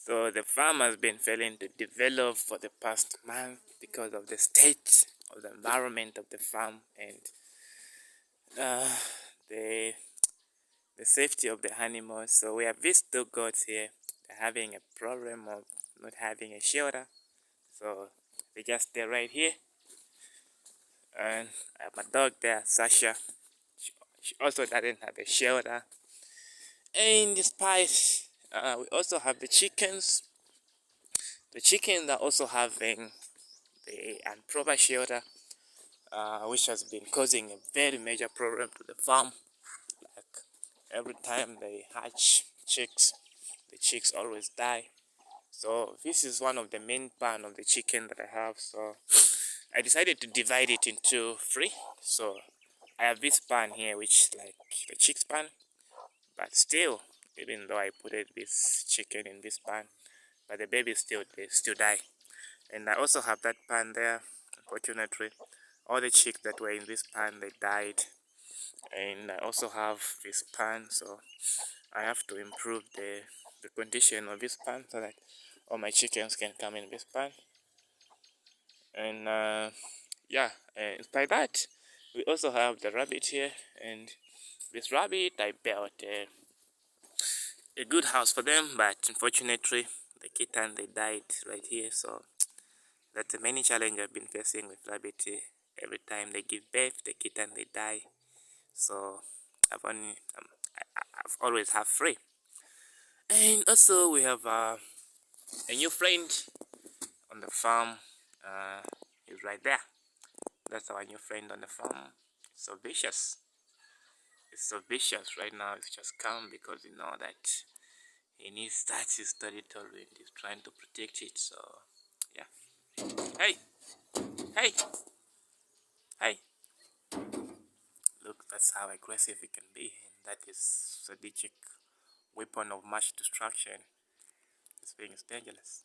So the farm has been failing to develop for the past month because of the state of the environment of the farm and uh, the the safety of the animals. So we have these two goats here. They're having a problem of not having a shelter. So they just stay right here. And I have my dog there, Sasha. She also doesn't have a shelter. And despite we also have the chickens. The chickens are also having the improper shelter, which has been causing a very major problem to the farm. Like every time they hatch chicks, the chicks always die. So this is one of the main pan of the chicken that I have. So I decided to divide it into three. So I have this pan here, which is like the chicks pan, but still, even though I put this chicken in this pan, but the babies still die. And I also have that pan there. Unfortunately, all the chicks that were in this pan, they died. And I also have this pan, so I have to improve the condition of this pan so that all my chickens can come in this pan. And yeah, and by that, we also have the rabbit here. And this rabbit, I built a good house for them, but unfortunately, the kitten, they died right here. So that's the many challenge I've been facing with rabbit. Every time they give birth, the kitten, they die. So I've only I've always have three. And also we have a new friend on the farm. He's right there. That's our new friend on the farm. So vicious. It's so vicious right now. It's just calm because you know that he needs that's his territory and he's trying to protect it. So yeah. Hey, hey, hey. Look, that's how aggressive he can be. And that is strategic weapon of mass destruction. This thing is dangerous.